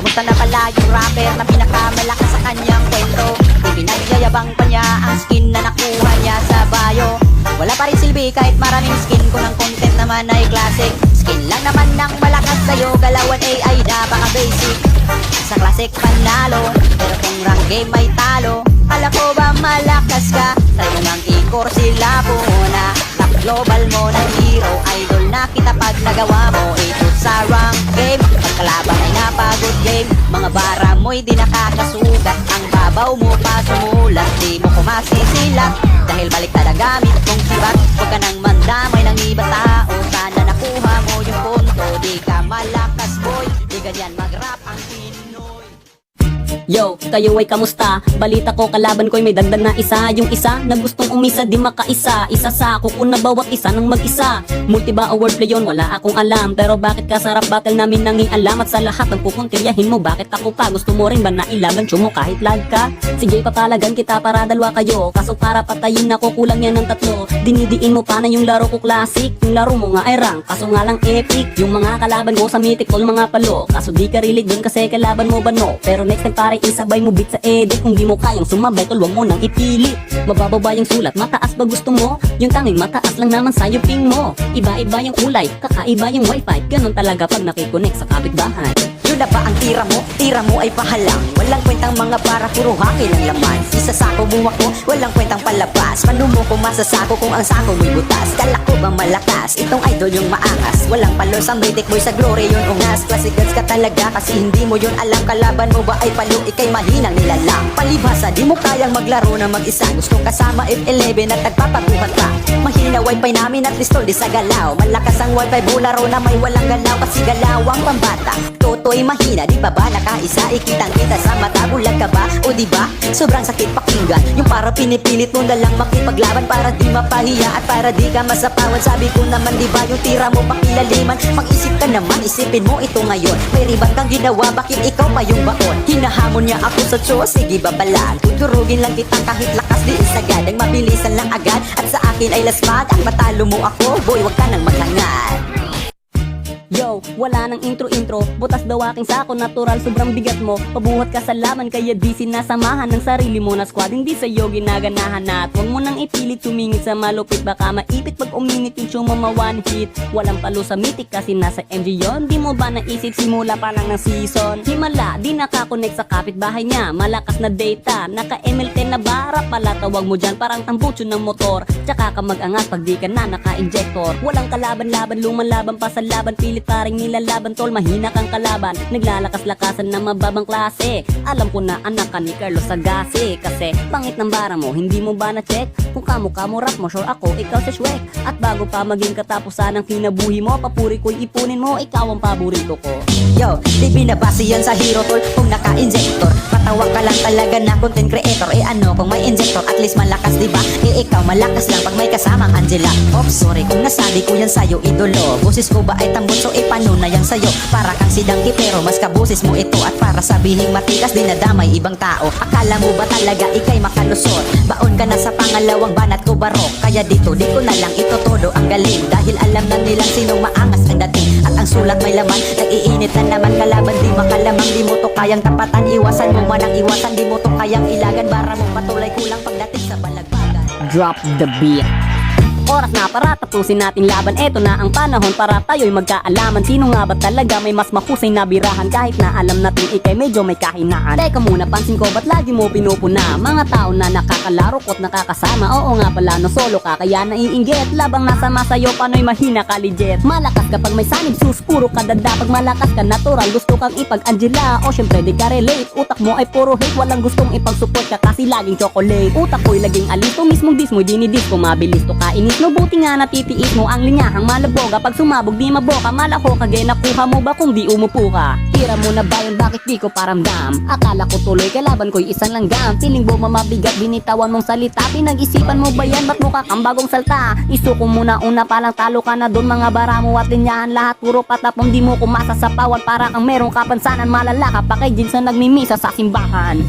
Kamusta na pala yung rapper na pinakamalakas sa kanyang kwento? Di pinagyayabang pa niya ang skin na nakuha niya sa bio. Wala pa rin silbi kahit maraming skin, kung ang content naman ay classic. Skin lang naman ng malakas sa'yo, galawan AI napaka-basic. Sa classic panalo, pero kung rank game may talo. Kala ko ba malakas ka? Try mo ngang i-core sila muna. Top global mo na hero, idol na kita pag nagawa mo ito sa rank game. Pagkalaban ay napagod game, mga bara mo'y di nakakasugat. Ang babaw mo pa sumulat, di mo kumasisilat. Dahil baliktad ang gamit mong sibat. Huwag ka nang mandamay ng iba tao, sana nakuha mo yung punto. Di ka malakas boy, di ganyan mag-rap ang Pinoy. Yo, kayo ay kamusta? Balita ko kalaban ko'y may dagdag na isa. Yung isa na gustong umisa di makaisa. Isa sa kuko na bawat isa ng mag-isa. Multi ba o wordplay yun? Wala akong alam. Pero bakit kasarap battle namin nanging alam? At sa lahat ng pupuntiryahin mo, bakit ako pa? Gusto mo rin ba na ilaban mo kahit lag ka? Sige papalagan kita para dalawa kayo. Kaso para patayin ako kulang yan ng tatlo. Dinidiin mo pa na yung laro ko classic. Yung laro mo nga ay rank, kaso nga lang epic. Yung mga kalaban ko sa mythic all mga palo. Kaso di ka rilig dun kasi kalaban mo ba no? Pero next time pare isabay mo beat sa edit. Kung di mo kayang sumabay tol, wag mo nang ipilit. Mabababa yung sulat, mataas ba gusto mo? Yung tanging mataas lang naman sa'yo ping mo. Iba-iba yung kulay, kakaiba yung wifi. Ganon talaga pag nakikonek sa kapitbahay. Yun na ba ang tira mo? Tira mo ay pahalang. Walang kwentang mga para puro haki ng laman. Isa sako buwak ko, walang kwentang palabas. Panumo ko masasako kung ang sako mo'y butas. Kala ko bang malakas? Itong idol yung maangas. Walang palo sa mythic boy, sa glory yun ungas. Classic gods ka talaga kasi hindi mo yun alam. Kalaban mo ba ay palo, ikay mahinang nilalang. Palibhasa, di mo kayang maglaro na mag-isa. Gusto kasama F11 at nagpapabuhat ka. Mahina wifi namin at listol di sa galaw. Malakas ang wifi, bularo na may walang galaw. Kasi galawang pambata, toto'y mahina, di ba ba nakaisa? Ikitang kita sa mata, bulag ka ba? O di ba? Sobrang sakit pakinggan. Yung para pinipilit mo na lang makipaglaban para di mapahiya at para di ka masapawan. Sabi ko naman di ba yung tira mo pakilaliman? Mag-isip ka naman, isipin mo ito ngayon. May ribang kang ginawa, bakit ikaw pa yung baon? Hinahamon niya ako sa show, sige babalaan. Tuturugin lang kita kahit lakas di isagad. Ang mabilisan lang agad at sa akin ay lasmag. Ang matalo mo ako, boy wag ka nang maghangad. Yo, wala nang intro-intro. Butas daw aking sako, natural, sobrang bigat mo. Pabuhat ka sa laman, kaya di sinasamahan ng sarili mo na squad. Hindi sa'yo ginaganahan at huwag mo nang ipilit tumingin sa malupit. Baka maipit pag uminit yung sumama one hit. Walang palo sa mythic kasi nasa MG yon. Di mo ba naisip simula pa lang ng season? Himala, di nakakonect sa kapitbahay niya. Malakas na data, naka ML10 na bara pala. Tawag mo dyan parang tambutso ng motor. Tsaka ka mag-angas pag di ka na naka-injector. Walang kalaban-laban, lumanlaban pa sa laban. Pilit paring nilalaban tol, mahina kang kalaban. Naglalakas-lakasan na mababang klase. Alam ko na anak ka ni Carlos Sagasi. Kasi pangit ng bara mo, hindi mo ba na-check? Kung kamukha mo rap mo, sure ako, ikaw si Shrek. At bago pa maging katapusan ng kinabuhi mo, papuri ko'y ipunin mo, ikaw ang paborito ko. Yo, di binabase yan sa hero tol kung naka-injector. Patawag ka lang talaga na content creator. Eh ano kung may injector, at least malakas diba? Eh ikaw malakas lang pag may kasamang Angela. Oops, sorry kung nasabi ko yan sa'yo idolo. Boses ko ba ay tambutso, eh paano na yan sa'yo? Para kang sidangki pero mas kabusis mo ito. At para sabihing matikas dinadamay ibang tao. Akala mo ba talaga ikay makalusot? Baon ka na sa pangalawang banat ko barok. Kaya dito di ko na lang itotodo ang galing. Dahil alam na nilang sinong maangas ang dating. At ang sulat may laman, nag-iinit na naman. Kalaban di makalamang, di mo to kayang tapatan. Iwasan mo man ang iwasan, di mo to kayang ilagan. Bara mo patuloy kulang pagdating sa balagbagan. Drop the beat. Oras na para tapusin nating laban. Eto na ang panahon para tayo'y magkaalaman. Sino nga ba talaga may mas mahusay na birahan? Kahit na alam natin ikay medyo may kahinaan. Teka muna, pansin ko ba't lagi mo pinupuna? Mga tao na nakakalaro ko't nakakasama. Oo nga pala, no solo ka kaya naiinggit. Labang nasama sa'yo, pano'y mahina ka legit. Malakas kapag may sanib, sus puro ka dada. Pag malakas ka natural, gusto kang ipag-Angela. O syempre di ka relate, utak mo ay puro hate. Walang gustong ipag-support ka kasi laging chocolate. Utak ko'y laging alito, mismong dis mo dinidis ko. Mabilis to kainis, no buti nga natitiis mo ang linyahang malaboga. Pag sumabog di maboka, malako kagay nakuha mo ba kung di umupo ka? Tira mo na ba yun, bakit di ko paramdam? Akala ko tuloy kalaban ko'y isang langgam. Piling mo mamabigat, binitawan mong salita. Pinag-isipan mo ba yan, ba't mukha kang bagong salta? Isuko muna una palang talo ka na doon. Mga bara mo at linyahan lahat puro patapong. Di mo kumasa sa pawan para kang merong kapansanan. Malala ka pa kay jeans na nagmimisa sa simbahan.